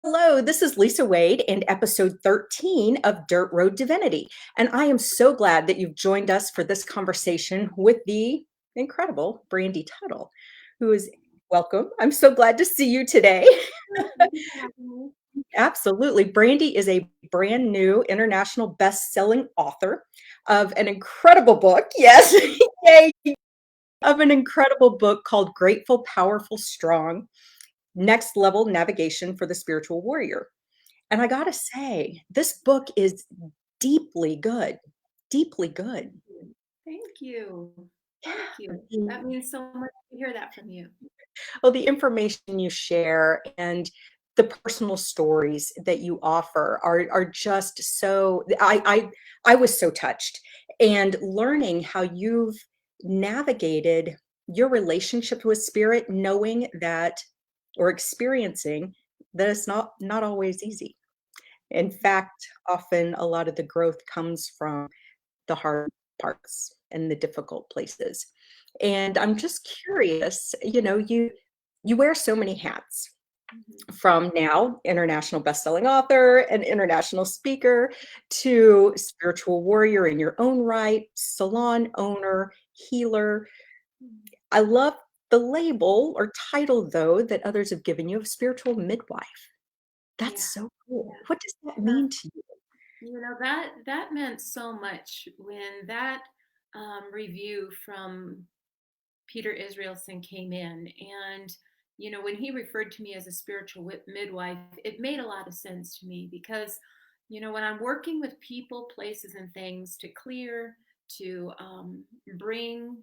Hello, this is Lisa Wade and episode 13 of Road Divinity. And I am so glad that you've joined us for this conversation with the incredible Brandy Tuttle, who is welcome. I'm so glad to see you today. Thank you for having me. Absolutely. Brandy is a brand new international best-selling author of an incredible book. Yes, yay, of an incredible book called Grateful, Powerful, Strong: Next Level Navigation for the Spiritual Warrior. And I gotta say, this book is deeply good, deeply good. Thank you. Thank you. That The means so much to hear that from you. well, the information you share and the personal stories that you offer are just so I was so touched, and learning how you've navigated your relationship with spirit, knowing that or experiencing that it's not always easy. In fact, often a lot of the growth comes from the hard parts and the difficult places. And I'm just curious, you wear so many hats, Mhm. from now international best-selling author and international speaker to spiritual warrior in your own right, salon owner, healer. I love the label or title though that others have given you of spiritual midwife. That's Yeah, so cool. yeah, What does that yeah. mean to you? That meant so much when that review from Peter Israelson came in, and when he referred to me as a spiritual midwife, it made a lot of sense to me because when I'm working with people, places, and things to clear, to bring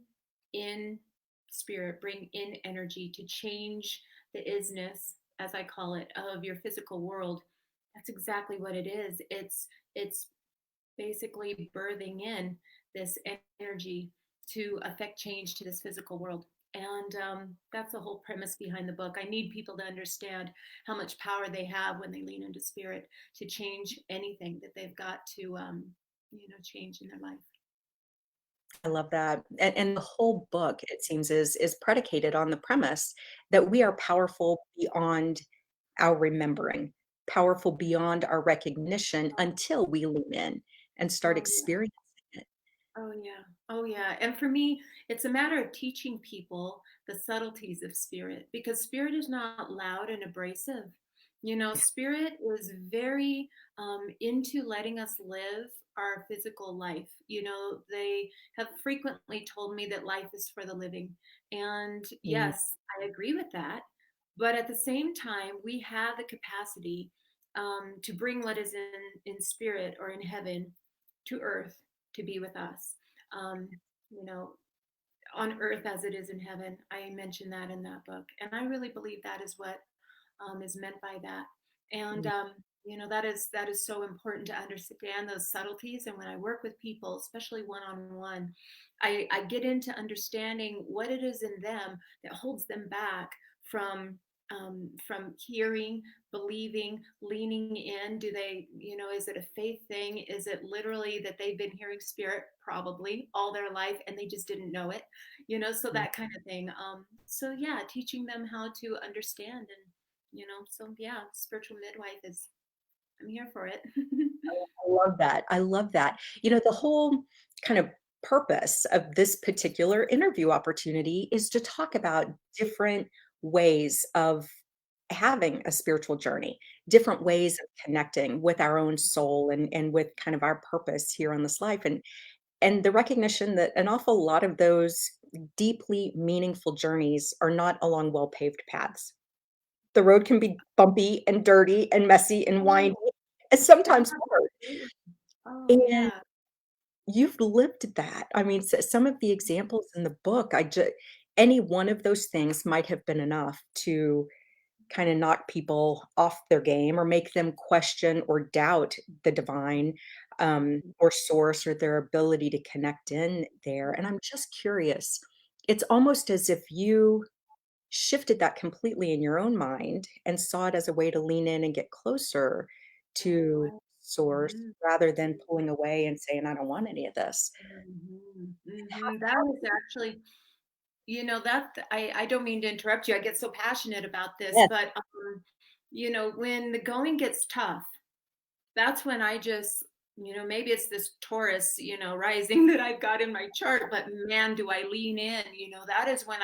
in spirit, bring in energy, to change the isness, as I call it, of your physical world. That's exactly what it is. It's basically birthing in this energy to affect change to this physical world. And that's the whole premise behind the book. I need people to understand how much power they have when they lean into spirit to change anything that they've got to, change in their life. I love that. And the whole book, it seems, is predicated on the premise that we are powerful beyond our remembering, powerful beyond our recognition until we lean in and start Oh, yeah. experiencing it. Oh, yeah. Oh, yeah. And for me, it's a matter of teaching people the subtleties of spirit because spirit is not loud and abrasive. Spirit is very into letting us live our physical life. They have frequently told me that life is for the living. And Mm, yes, I agree with that. But at the same time, we have the capacity to bring what is in spirit or in heaven to earth to be with us. Um, you know, on earth as it is in heaven. I mentioned that in that book, and I really believe that is what is meant by that. And mm. that is so important to understand those subtleties. And when I work with people, especially one on one, I get into understanding what it is in them that holds them back from hearing, believing, leaning in. Do they, is it a faith thing? Is it literally that they've been hearing spirit probably all their life and they just didn't know it? So that kind of thing. So yeah, teaching them how to understand and so yeah, spiritual midwife is, I'm here for it. I love that. I love that. The whole kind of purpose of this particular interview opportunity is to talk about different ways of having a spiritual journey, different ways of connecting with our own soul and with kind of our purpose here on this life. And the recognition that an awful lot of those deeply meaningful journeys are not along well-paved paths. The road can be bumpy and dirty and messy and windy Oh, and sometimes hard. absolutely. Oh And yeah. you've lived that. I mean, some of the examples in the book, any one of those things might have been enough to kind of knock people off their game or make them question or doubt the divine, or source, or their ability to connect in there. And I'm just curious. It's almost as if you shifted that completely in your own mind and saw it as a way to lean in and get closer to source Mhm. rather than pulling away and saying, I don't want any of this. Mhm. Mhm. That is actually, that I don't mean to interrupt you. I get so passionate about this, Yes. but When the going gets tough, that's when I just, maybe it's this Taurus, rising that I've got in my chart, but man, do I lean in. That is when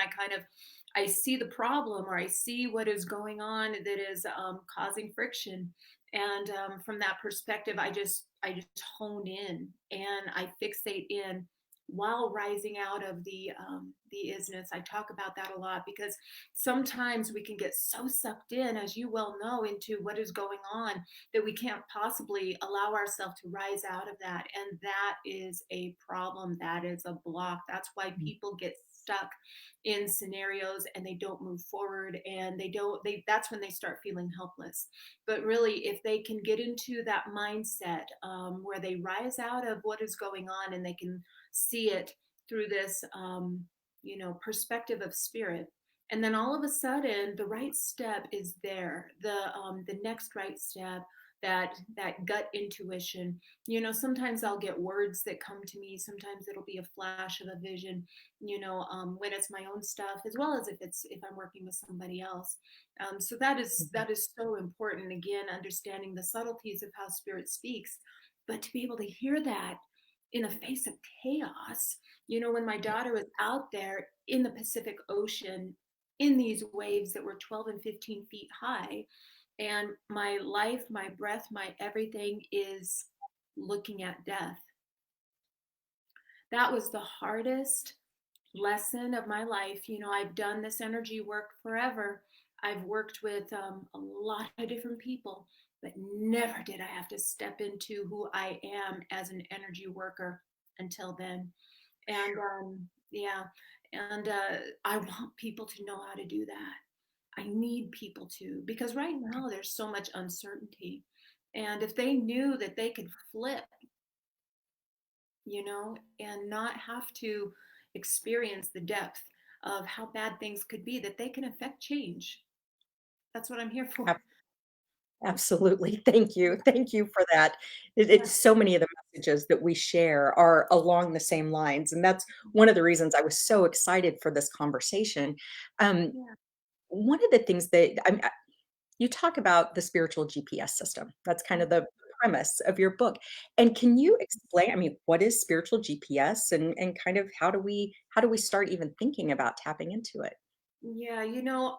I see the problem, or I see what is going on that is causing friction. And from that perspective, I just hone in and I fixate in while rising out of the isness. I talk about that a lot because sometimes we can get so sucked in, as you well know, into what is going on that we can't possibly allow ourselves to rise out of that. And that is a problem. That is a block. That's why people get stuck in scenarios and they don't move forward, and that's when they start feeling helpless. But really, if they can get into that mindset where they rise out of what is going on and they can see it through this perspective of spirit, and then all of a sudden the right step is there, the next right step, that gut intuition. Sometimes I'll get words that come to me, sometimes it'll be a flash of a vision, when it's my own stuff, as well as if I'm working with somebody else. So that is Mhm. that is so important, again, understanding the subtleties of how spirit speaks, but to be able to hear that in the face of chaos. When my daughter was out there in the Pacific Ocean in these waves that were 12 and 15 feet high, and my life, my breath, my everything is looking at death. That was the hardest lesson of my life. I've done this energy work forever. I've worked with a lot of different people, but never did I have to step into who I am as an energy worker until then. And Sure. yeah, and I want people to know how to do that. I need people to, because right now there's so much uncertainty. And if they knew that they could flip, and not have to experience the depth of how bad things could be, that they can affect change. That's what I'm here for. Ab Absolutely. Thank you. Thank you for that. It's Yeah. so many of the messages that we share are along the same lines, and that's one of the reasons I was so excited for this conversation. Um, Yeah. one of the things that you talk about the spiritual GPS system. That's kind of the premise of your book. And can you explain, I mean, what is spiritual GPS and kind of how do we start even thinking about tapping into it? Yeah,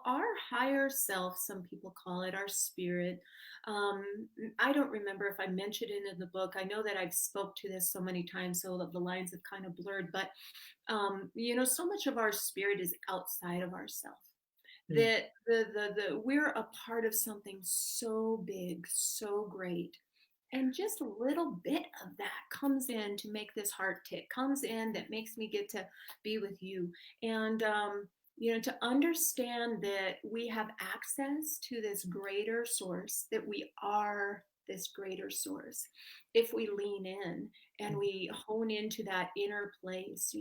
our higher self, some people call it our spirit. Um, I don't remember if I mentioned it in the book. I know that I've spoke to this so many times, so the lines have kind of blurred. But so much of our spirit is outside of ourself. Mm, That the we're a part of something so big, so great, and just a little bit of that comes in to make this heart tick, comes in that makes me get to be with you. And to understand that we have access to this greater source, that we are this greater source, if we lean in and mm, we hone into that inner place,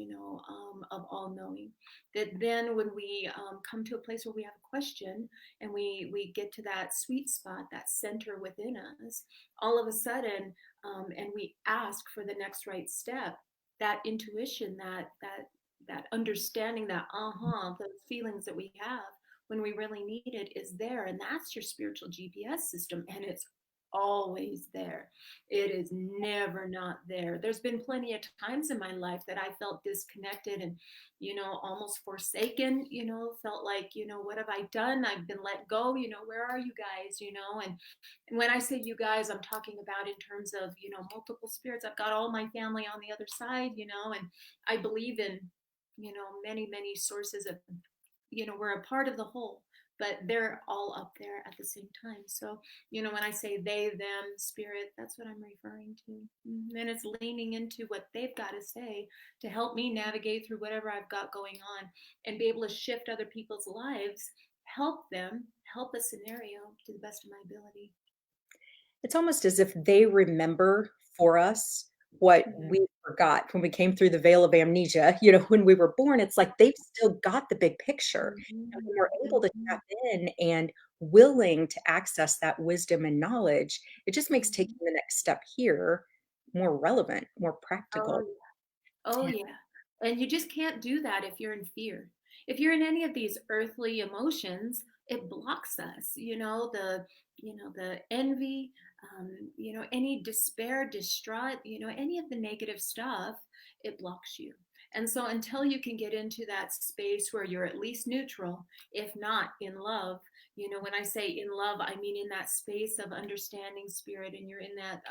of all knowing, that then when we come to a place where we have a question, and we get to that sweet spot, that center within us, all of a sudden, and we ask for the next right step, that intuition, that understanding, that those feelings that we have when we really need it is there. And that's your spiritual GPS system, and it's always there. It is never not there. There's been plenty of times in my life that I felt disconnected and, almost forsaken, felt like, what have I done? I've been let go, where are you guys, and when I say you guys, I'm talking about in terms of, multiple spirits. I've got all my family on the other side, and I believe in, many, many sources of, we're a part of the whole, but they're all up there at the same time. So, when I say they, them, spirit, that's what I'm referring to. And it's leaning into what they've got to say to help me navigate through whatever I've got going on, and be able to shift other people's lives, help them, help a scenario to the best of my ability. It's almost as if they remember for us what Mhm. we forgot when we came through the veil of amnesia, when we were born. It's like they've still got the big picture. And when Mhm. we're able to Mhm. tap in and willing to access that wisdom and knowledge, it just makes taking Mhm. the next step here more relevant, more Oh, practical. yeah. Oh, Yeah. yeah. And you just can't do that if you're in fear. If you're in any of these earthly emotions, it blocks us, the envy, any despair, distraught, any of the negative stuff, it blocks you. And so until you can get into that space where you're at least neutral, if not in love, when I say in love, I mean in that space of understanding spirit, and you're in that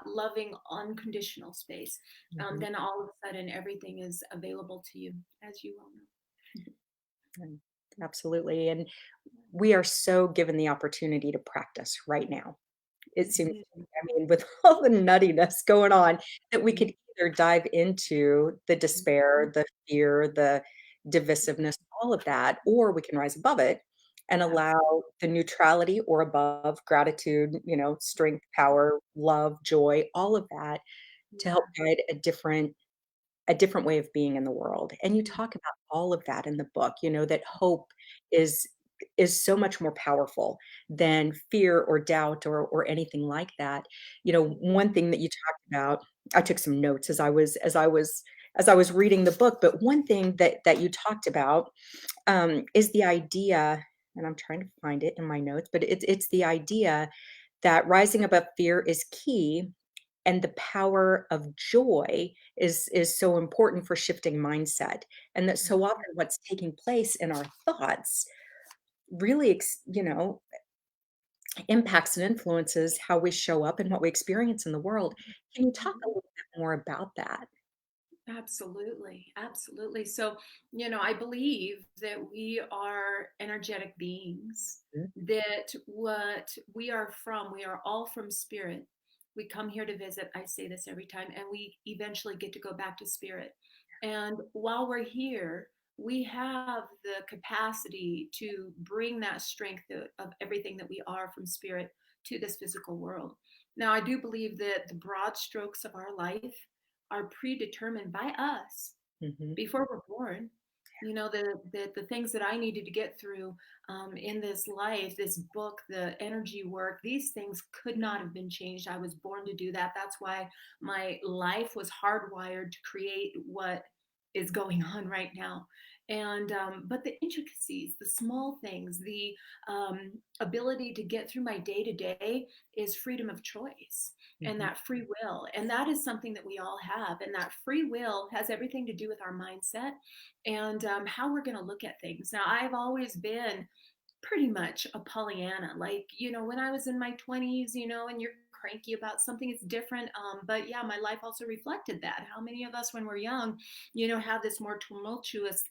loving unconditional space, Mhm. then all of a sudden everything is available to you, as you well know. Mm, absolutely. And we are so given the opportunity to practice right now. It seems to me, I mean, with all the nuttiness going on, that we could either dive into the despair, the fear, the divisiveness, all of that, or we can rise above it and allow Absolutely. the neutrality or above gratitude, strength, power, love, joy, all of that to help Yeah. guide a different way of being in the world. And you talk about all of that in the book, that hope is is so much more powerful than fear or doubt or anything like that. One thing that you talked about, I took some notes as I was reading the book, but one thing that you talked about is the idea, and I'm trying to find it in my notes, but it's the idea that rising above fear is key, and the power of joy is so important for shifting mindset, and that so often what's taking place in our thoughts really impacts and influences how we show up and what we experience in the world. Can you talk a Mhm. little bit more about that? Absolutely. Absolutely. So, I believe that we are energetic beings, Mhm. that what we are all from spirit. We come here to visit. I say this every time, and we eventually get to go back to spirit. And while we're here, we have the capacity to bring that strength of everything that we are from spirit to this physical world. Now, I do believe that the broad strokes of our life are predetermined by us Mhm. before we're born. The things that I needed to get through in this life, this book, the energy work, these things could not have been changed. I was born to do that. That's why my life was hardwired to create what is going on right now. And but the intricacies, the small things, the ability to get through my day to day is freedom of choice and Mhm. that free will. And that is something that we all have. And that free will has everything to do with our mindset and how we're going to look at things. Now, I've always been pretty much a Pollyanna. Like, when I was in my 20s, and you're cranky about something, it's different. But yeah, my life also reflected that. How many of us, when we're young, have this more tumultuous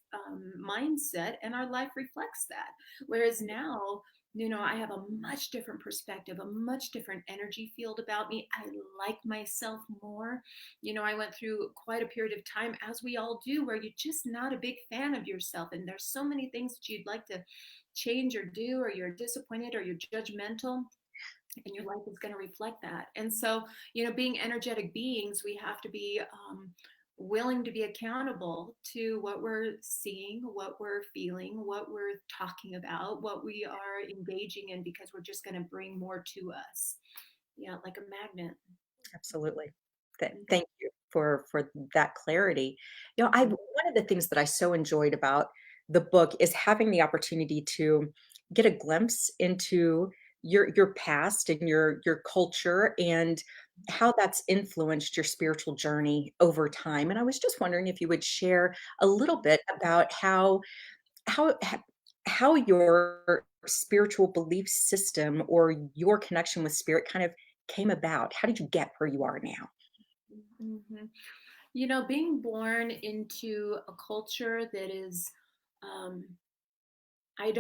mindset, and our life reflects that. Whereas now, I have a much different perspective, a much different energy field about me. I like myself more. I went through quite a period of time, as we all do, where you're just not a big fan of yourself. And there's so many things that you'd like to change or do, or you're disappointed or you're judgmental, and your life is going to reflect that. And so, being energetic beings, we have to be willing to be accountable to what we're seeing, what we're feeling, what we're talking about, what we are engaging in, because we're just going to bring more to us. Yeah, like a magnet. Absolutely. Mhm. Thank you for that clarity. I Mhm. one of the things that I so enjoyed about the book is having the opportunity to get a glimpse into your past and your culture and how that's influenced your spiritual journey over time. And I was just wondering if you would share a little bit about how h- how your spiritual belief system or your connection with spirit kind of came about. How did you get where you are now? Mhm. Being born into a culture that is um, I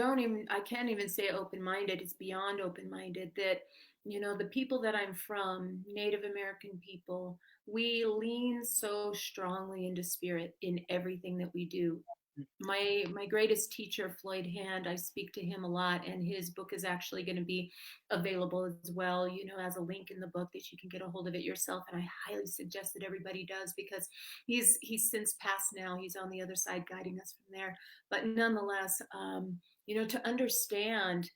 can't even say open minded. It's beyond open minded. That, the people that I'm from, Native American people, we lean so strongly into spirit in everything that we do. My greatest teacher, Floyd Hand, I speak to him a lot, and his book is actually going to be available as well, as a link in the book that you can get a hold of it yourself. And I highly suggest that everybody does, because he's since passed now. He's on the other side guiding us from there. But nonetheless, to understand,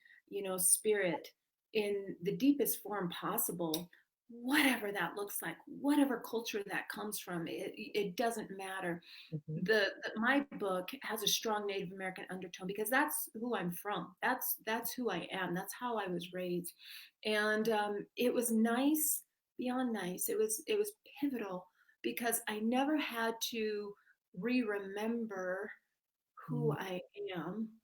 spirit in the deepest form possible, whatever that looks like, whatever culture that comes from, it doesn't matter. Mhm. My book has a strong Native American undertone because that's who I'm from. That's who I am. That's how I was raised, and it was nice, beyond nice. It was pivotal because I never had to re-remember who Mm. I am.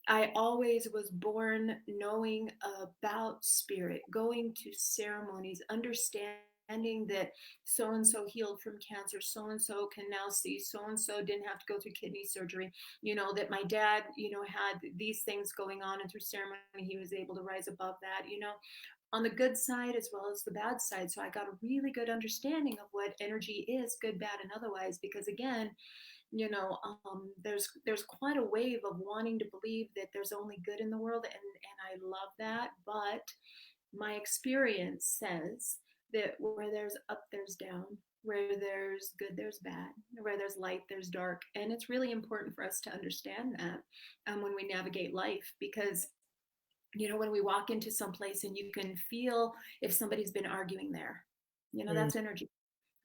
I always was born knowing about spirit, going to ceremonies, understanding that so and so healed from cancer, so and so can now see, so and so didn't have to go through kidney surgery, that my dad, had these things going on, and through ceremony, he was able to rise above that, on the good side as well as the bad side. So I got a really good understanding of what energy is, good, bad, and otherwise, because again, there's quite a wave of wanting to believe that there's only good in the world, and I love that, but my experience says that where there's up there's down, where there's good there's bad, where there's light there's dark, and it's really important for us to understand that when we navigate life, because when we walk into some place and you can feel if somebody's been arguing there, Mm. that's energy,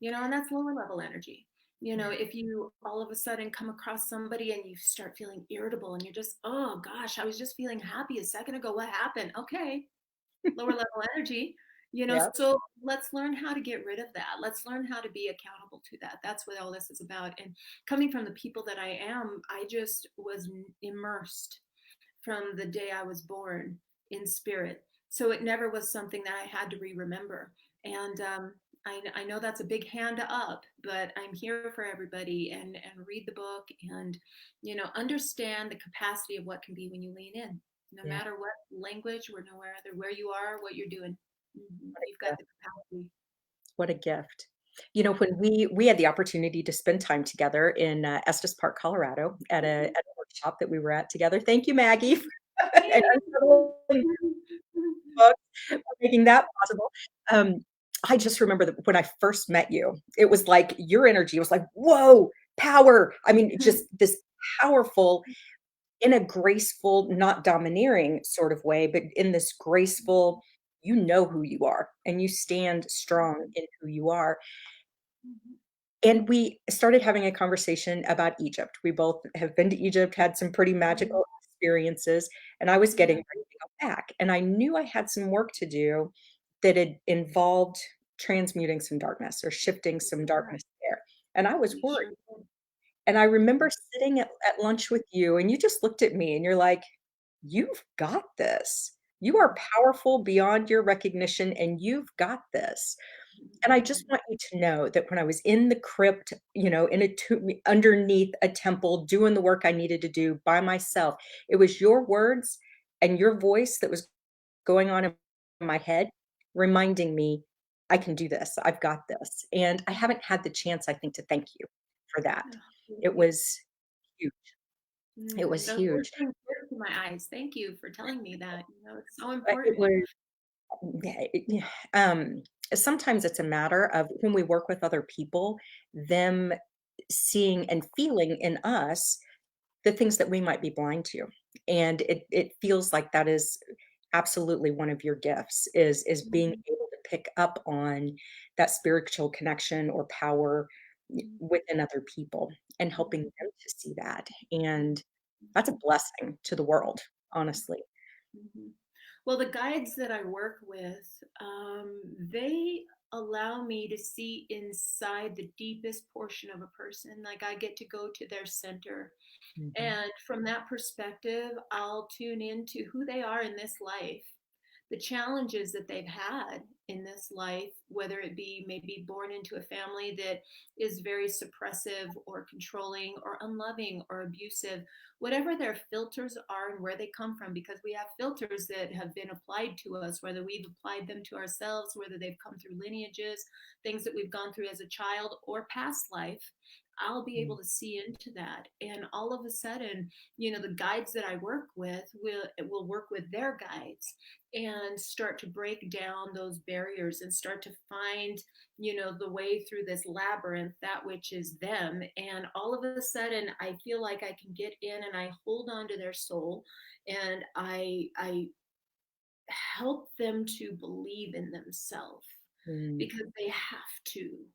and that's lower level energy. If you all of a sudden come across somebody and you start feeling irritable and you're just, oh gosh, I was just feeling happy a second ago. What happened? Okay, lower level energy. Yeah. So let's learn how to get rid of that. Let's learn how to be accountable to that. That's what all this is about. And coming from the people that I am, I just was immersed from the day I was born in spirit. So it never was something that I had to re-remember. And I know that's a big hand up, but I'm here for everybody, and read the book, and understand the capacity of what can be when you lean in. No Yeah. matter what language or no matter where you are, what you're doing, you've got Yeah. the capacity. What a gift. When we had the opportunity to spend time together in, Estes Park, Colorado at a workshop that we were at together. Thank you, Maggie, and unsettling books for making that possible. Um, I just remember that when I first met you, it was like your energy was like, "Whoa, power." I mean, just this powerful in a graceful, not domineering sort of way, but in this graceful, you know who you are and you stand strong in who you are. And we started having a conversation about Egypt. We both have been to Egypt, had some pretty magical experiences, and I was getting Yeah, ready to go back. And I knew I had some work to do that had involved transmuting some darkness or shifting some yeah, darkness there. And I was you worried. sure did. And I remember sitting at lunch with you, and you just looked at me and you're like, "You've got this. You are powerful beyond your recognition, and you've got this." And I just want you to know that when I was in the crypt, in a tomb underneath a temple, doing the work I needed to do by myself, it was your words and your voice that was going on in my head, reminding me, "I can do this. I've got this." And I haven't had the chance, I think, to thank you for that. It was huge. It was Those words huge. bring tears to my eyes. Thank you for telling me that. It's so It important. was yeah, yeah, sometimes it's a matter of when we work with other people, them seeing and feeling in us the things that we might be blind to. And it feels like that is absolutely one of your gifts is being Mhm, able to pick up on that spiritual connection or power mhm, within other people and helping mhm, them to see that. And that's a mhm, blessing to the world, honestly. mhm. Well, the guides that I work with, they allow me to see inside the deepest portion of a person. Like I get to go to their center. Mhm. And from that perspective, I'll tune into who they are in this life, the challenges that they've had in this life, whether it be maybe born into a family that is very suppressive or controlling or unloving or abusive, whatever their filters are and where they come from, because we have filters that have been applied to us, whether we've applied them to ourselves, whether they've come through lineages, things that we've gone through as a child or past life. I'll be able Mm. to see into that. And all of a sudden, the guides that I work with will work with their guides and start to break down those barriers and start to find the way through this labyrinth, that which is them. And all of a sudden I feel like I can get in and I hold on to their soul, and I help them to believe in themselves. Mm. because they have to.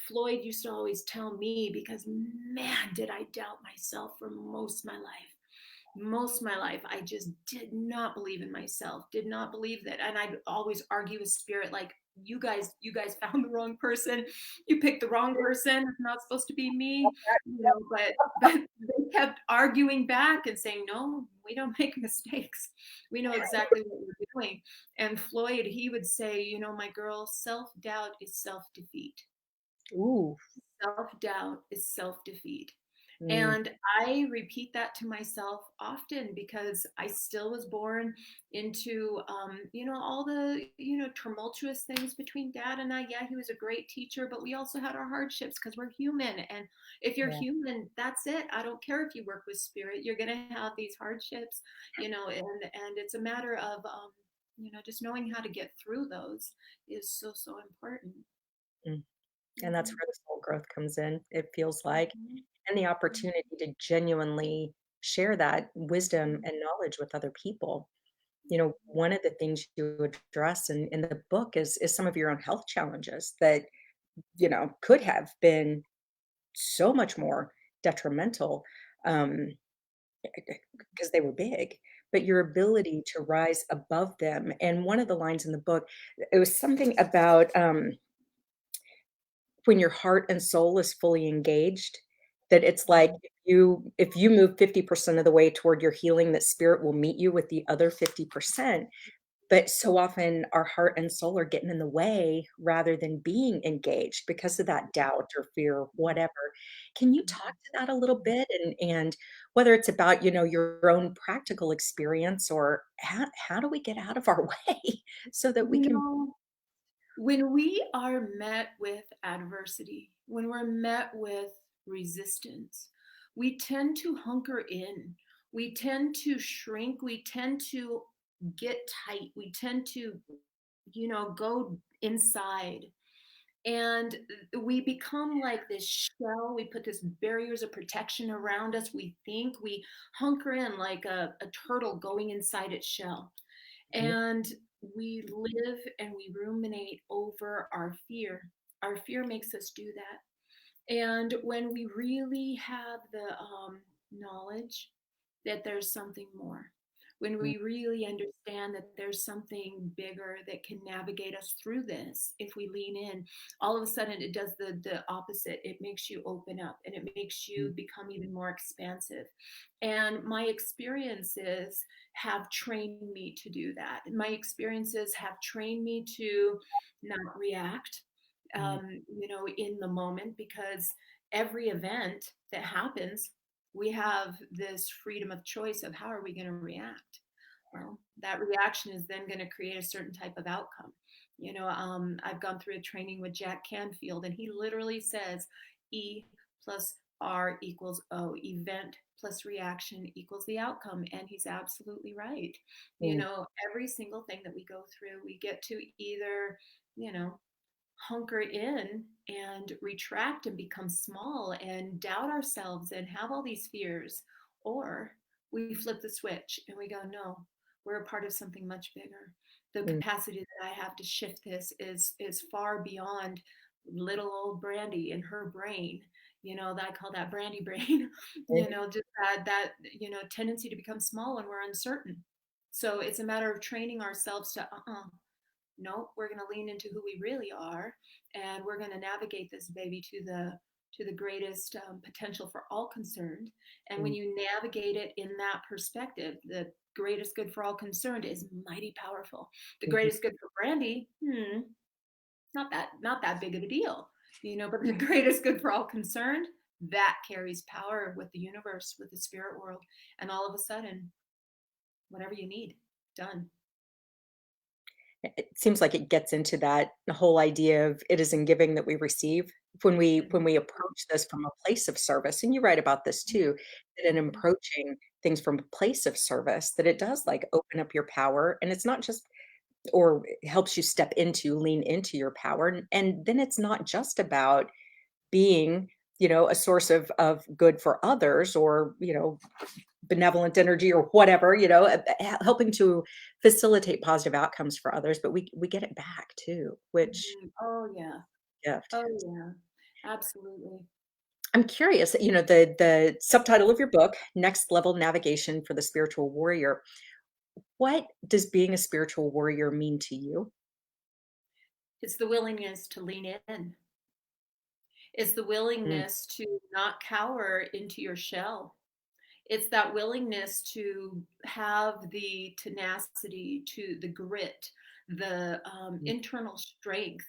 Floyd used to always tell me, because man, did I doubt myself for most of my life. I just did not believe in myself, did not believe that. And I'd always argue with spirit, like, you guys found the wrong person, you picked the wrong person, it's not supposed to be me, but they kept arguing back and saying, no, we don't make mistakes, we know exactly what we're doing. And Floyd, he would say, my girl, self-doubt is self-defeat. Ooh. Self-doubt is self-defeat. Mm. And I repeat that to myself often, because I still was born into, all the, tumultuous things between dad and I. Yeah, he was a great teacher, but we also had our hardships because we're human. And if you're Yeah. human, that's it. I don't care if you work with spirit, you're going to have these hardships, and it's a matter of, just knowing how to get through those is so, so important. Mm. And that's Mhm. where the soul growth comes in, it feels like, Mhm. and the opportunity to genuinely share that wisdom Mhm. and knowledge with other people. One of the things you address in the book is some of your own health challenges that, could have been so much more detrimental, um, because they were big, but your ability to rise above them. And one of the lines in the book, it was something about, when your heart and soul is fully engaged, that it's like Mhm. if you move 50% of the way toward your healing, that spirit will meet you with the other 50%. But so often our heart and soul are getting in the way rather than being engaged because of that doubt or fear or whatever. Can you talk to that a little bit? And whether it's about, your own practical experience, or how do we get out of our way so that we You can. know, when we are met with adversity, when we're met with resistance, we tend to hunker in. We tend to shrink. We tend to get tight. We tend to, go inside. And we become like this shell. We put this barriers of protection around us. We think we hunker in like a turtle going inside its shell. Mhm, And we live and we ruminate over our fear. Our fear makes us do that. And when we really have the knowledge that there's something more, when mm, we really understand that there's something bigger that can navigate us through this, if we lean in, all of a sudden it does the opposite. It makes you open up and it makes mm, you become even more expansive. And my experiences have trained me to do that. My experiences have trained me to not react, mm, in the moment, because every event that happens, we have this freedom of choice of how are we going to react. Well, that reaction is then going to create a certain type of outcome. I've gone through a training with Jack Canfield, and he literally says E plus R equals O. Event plus reaction equals the outcome. And he's absolutely right. mm, Every single thing that we go through, we get to either, you know, hunker in and retract and become small and doubt ourselves and have all these fears, or we flip the switch and we go, no, we're a part of something much bigger. The mm, capacity that I have to shift this is far beyond little old Brandy and her brain. That I call that Brandy brain. mm, Just that tendency to become small when we're uncertain. So it's a matter of training ourselves to no, we're going to lean into who we really are, and we're going to navigate this baby to the greatest potential for all concerned. And when mm, you navigate it in that perspective, the greatest good for all concerned is mighty powerful. The mhm. greatest good for Brandy, not that big of a deal, but the greatest good for all concerned, that carries power with the universe, with the spirit world, and all of a sudden, whatever you need, done. It seems like it gets into that whole idea of it is in giving that we receive. When we approach this from a place of service, and you write about this too, that in Mhm. approaching things from a place of service, that it does like open up your power, and it's not just, or it helps you lean into your power, and then it's not just about being a source of good for others, or, benevolent energy or whatever, helping to facilitate positive outcomes for others, but we get it back too, which Mhm. Oh, yeah. gift. Oh, yeah. Absolutely. I'm curious, the subtitle of your book, Next Level Navigation for the Spiritual Warrior. What does being a spiritual warrior mean to you? It's the willingness to lean in. It's the Mm, willingness to not cower into your shell. It's that willingness to have the tenacity, to the grit, the mm, internal strength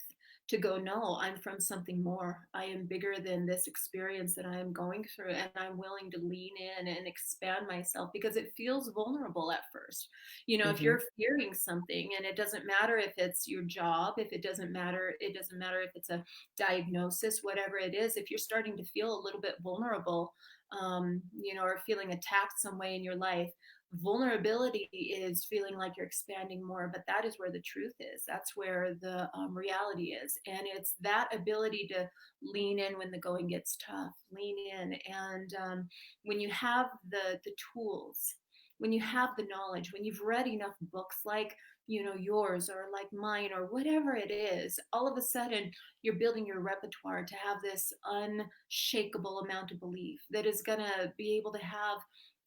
to go, no, I'm from something more. I am bigger than this experience that I am going through, and I'm willing to lean in and expand myself because it feels vulnerable at first. If mhm, you're fearing something, and it doesn't matter if it's your job, if it doesn't matter if it's a diagnosis, whatever it is, if you're starting to feel a little bit vulnerable, or feeling attacked some way in your life. Vulnerability is feeling like you're expanding more, but that is where the truth is. That's where the reality is. And it's that ability to lean in when the going gets tough, lean in. And when you have the tools, when you have the knowledge, when you've read enough books like, yours or like mine or whatever it is, all of a sudden you're building your repertoire to have this unshakable amount of belief that is going to be able to have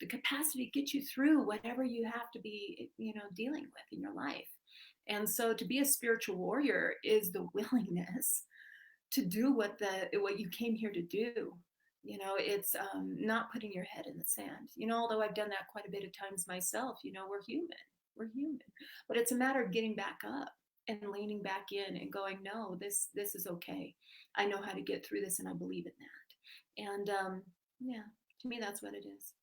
the capacity to get you through whatever you have to be, dealing with in your life. And so to be a spiritual warrior is the willingness to do what you came here to do. It's not putting your head in the sand. Although I've done that quite a bit of times myself. We're human, but it's a matter of getting back up and leaning back in and going, no, this is okay. I know how to get through this, and I believe in that. And yeah, to me, that's what it is.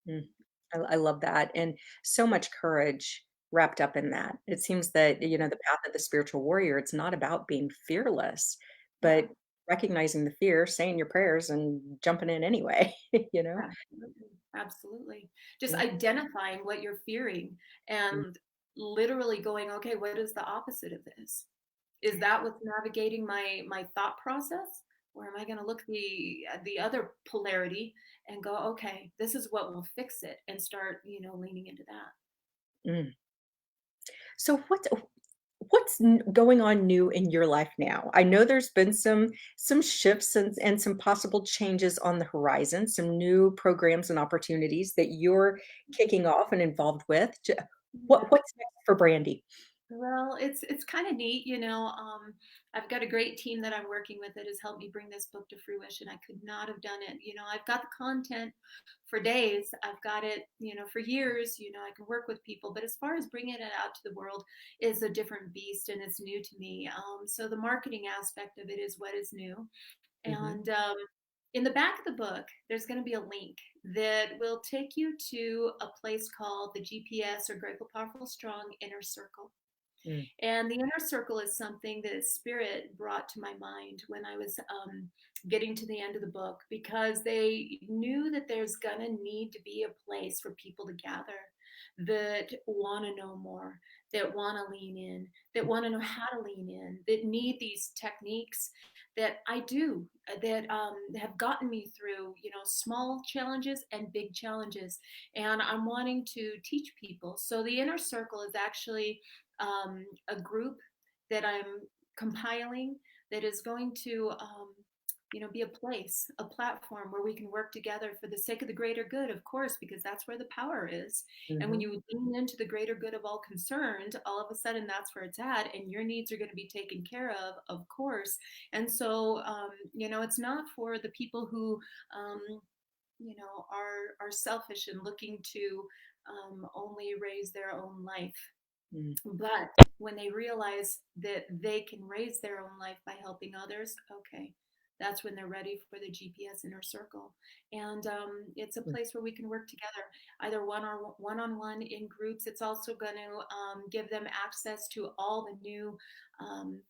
mm. I love that, and so much courage wrapped up in that. It seems that, the path of the spiritual warrior, it's not about being fearless, Yeah. but recognizing the fear, saying your prayers, and jumping in anyway, you know? Absolutely. Absolutely. Just Yeah. identifying what you're fearing Mm, and literally going, okay, what is the opposite of this? Is that what's navigating my thought process? Or am I going to look the other polarity and go, okay, this is what will fix it, and start, leaning into that. mm. So what's going on new in your life now? I know there's been some shifts and some possible changes on the horizon, some new programs and opportunities that you're kicking off and involved with. Yeah. What's next for Brandy? Well, it's kind of neat. I've got a great team that I'm working with that has helped me bring this book to fruition. I could not have done it. I've got the content for days. I've got it, for years. I can work with people, but as far as bringing it out to the world is a different beast, and it's new to me. So the marketing aspect of it is what is new. Mhm, And in the back of the book, there's going to be a link that will take you to a place called the GPS, or Grateful, Powerful, Strong Inner Circle. mm, And the inner circle is something that Spirit brought to my mind when I was getting to the end of the book, because they knew that there's going to need to be a place for people to gather that want to know more, that want to lean in, that want to know how to lean in, that need these techniques that I do, that have gotten me through, small challenges and big challenges. And I'm wanting to teach people. So the inner circle is actually a group that I'm compiling that is going to, be a place, a platform where we can work together for the sake of the greater good, of course, because that's where the power is. And when mhm, you lean into the greater good of all concerned, all of a sudden that's where it's at, and your needs are going to be taken care of course. And so, it's not for the people who, are selfish and looking to only raise their own life, mm, but when they realize that they can raise their own life by helping others, okay, that's when they're ready for the GPS inner circle. And it's a mm, place where we can work together, either one on one in groups. It's also going to give them access to all the new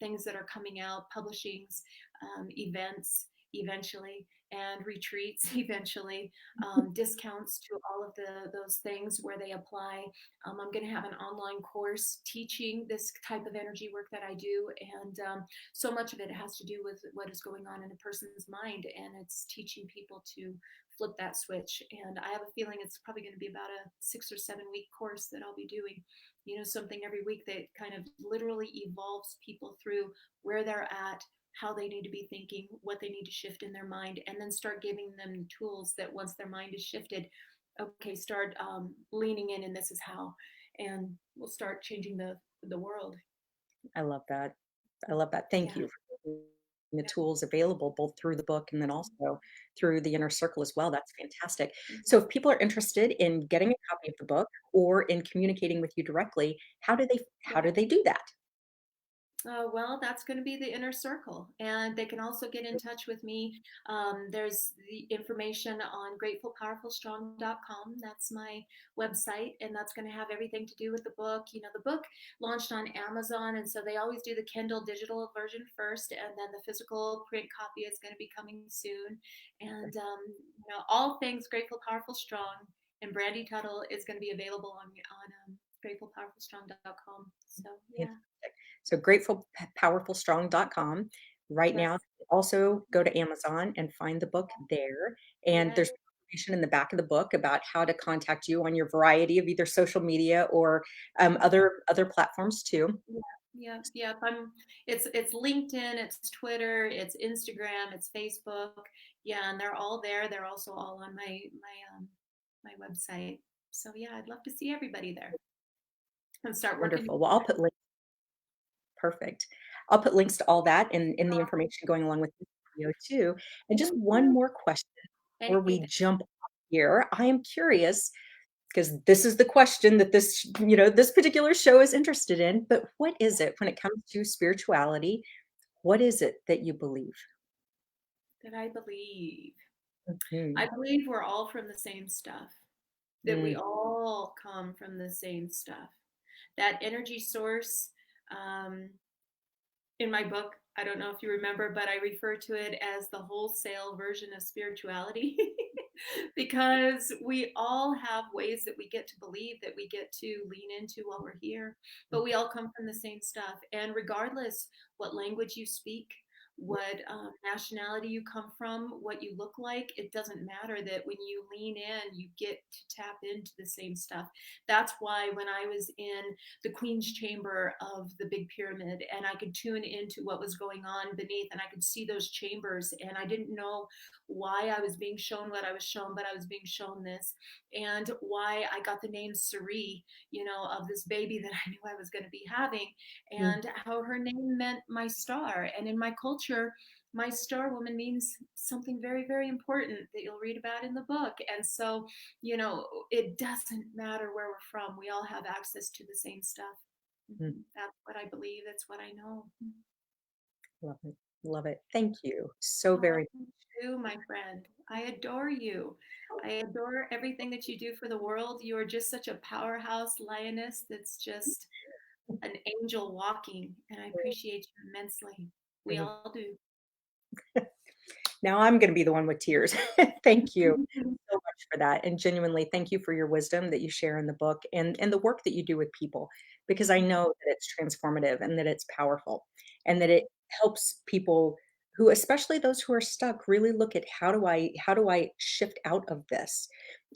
things that are coming out, publishings, events. eventually, and retreats eventually, discounts to all of those things where they apply. I'm going to have an online course teaching this type of energy work that I do, and so much of it has to do with what is going on in a person's mind, and it's teaching people to flip that switch. And I have a feeling it's probably going to be about a 6 or 7 week course that I'll be doing, something every week that kind of literally evolves people through where they're at, how they need to be thinking, what they need to shift in their mind, and then start giving them tools that once their mind is shifted, okay, start leaning in, and this is how, and we'll start changing the world. I love that. I love that. Thank Yeah, you for making the yeah. tools available both through the book and then also through the inner circle as well. That's fantastic. Mhm. So if people are interested in getting a copy of the book or in communicating with you directly, how Yeah. do they do that? Well, that's going to be the inner circle. And they can also get in touch with me. There's the information on gratefulpowerfulstrong.com. That's my website. And that's going to have everything to do with the book. The book launched on Amazon. And so they always do the Kindle digital version first. And then the physical print copy is going to be coming soon. And, all things Grateful, Powerful, Strong. And Brandy Tuttle is going to be available on gratefulpowerfulstrong.com. So, yeah. Fantastic. So gratefulpowerfulstrong.com. Right now, Yes. also go to Amazon and find the book there. And Yes. there's information in the back of the book about how to contact you on your variety of either social media or other platforms too. Yeah, yeah, yeah. It's LinkedIn, it's Twitter, it's Instagram, it's Facebook. Yeah, and they're all there. They're also all on my website. So yeah, I'd love to see everybody there and start working Wonderful. Well, together. perfect. I'll put links to all that in the Oh, information going along with this video too. And just thank one you. more question before we Anything. jump off here. I am curious because this is the question that this particular show is interested in, but what is it when it comes to spirituality? What is it that you believe? That I believe. I Mhm. believe we're all from the same stuff. That we Mm, all come from the same stuff. That energy source. Um, in my book, I don't know if you remember, but I refer to it as the wholesale version of spirituality because we all have ways that we get to believe, that we get to lean into while we're here, but we all come from the same stuff. And regardless what language you speak, what nationality you come from, what you look like, it doesn't matter. That when you lean in, you get to tap into the same stuff. That's why when I was in the Queen's Chamber of the Big Pyramid, and I could tune into what was going on beneath, and I could see those chambers, and I didn't know why I was being shown what I was shown, but I was being shown this, and why I got the name Cerie, of this baby that I knew I was going to be having, mm, and how her name meant my star. And in my culture, my star woman means something very, very important that you'll read about in the book. And so, it doesn't matter where we're from. We all have access to the same stuff. mm. That's what I believe. That's what I know. Love it. Love it. Thank you so Oh, very you, my friend. I adore you. I adore everything that you do for the world. You are just such a powerhouse lioness that's just an angel walking, and I appreciate you immensely. We much. all do. Now I'm gonna be the one with tears. Thank you so much for that, and genuinely, thank you for your wisdom that you share in the book and the work that you do with people, because I know that it's transformative and that it's powerful, and that it helps people who especially those who are stuck, really look at how do I shift out of this?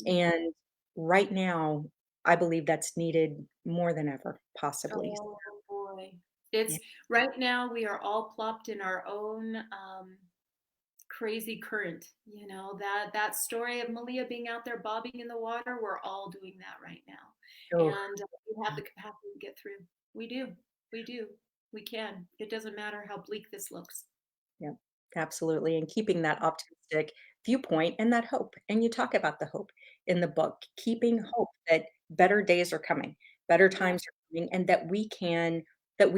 And right now, I believe that's needed more than ever, possibly. Oh boy. Yeah. It's right now we are all plopped in our own crazy current. That story of Malia being out there bobbing in the water, we're all doing that right now. Oh, And we have the capacity to get through. We do. We do. We can. It doesn't matter how bleak this looks. yeah, absolutely, and keeping that optimistic viewpoint and that hope, and you talk about the hope in the book, keeping hope that better days are coming, better Yeah. times are coming, and that we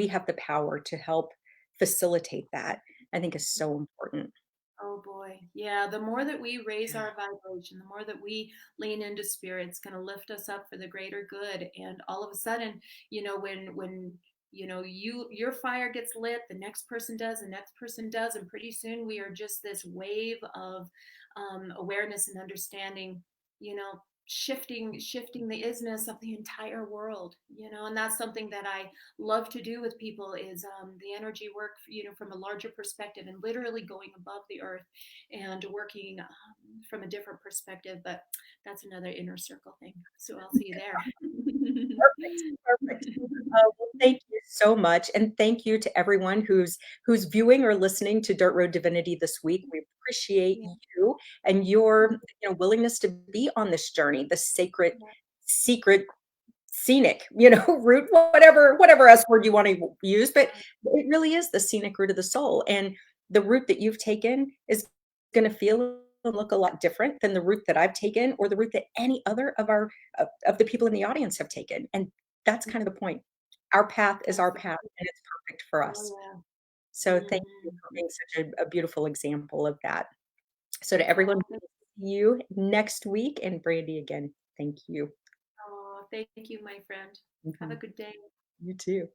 have the power to help facilitate that, I think is so important. Oh boy. Yeah. The more that we raise our vibration, the more that we lean into spirit, it's going to lift us up for the greater good. And all of a sudden, when your fire gets lit, the next person does, the next person does, and pretty soon we are just this wave of awareness and understanding, you know, shifting the isness of the entire world, and that's something that I love to do with people is the energy work, from a larger perspective and literally going above the earth and working from a different perspective. But that's another inner circle thing. So I'll see you there. Perfect, perfect. Well, thank you so much, and thank you to everyone who's viewing or listening to Dirt Road Divinity this week. We appreciate Yeah, you and your, willingness to be on this journey, the sacred, yeah, secret, scenic, route, whatever S word you want to use, but it really is the scenic route of the soul. And the route that you've taken is going to feel and look a lot different than the route that I've taken or the route that any other of the people in the audience have taken. And that's kind of the point. Our path is our path absolutely. and it's perfect for Oh us. yeah. So thank you for Mhm. being such a beautiful example of that. So to everyone, Oh, see you next week, and Brandy again, thank you. oh, thank you, my friend. Have a Mhm. good day. You too.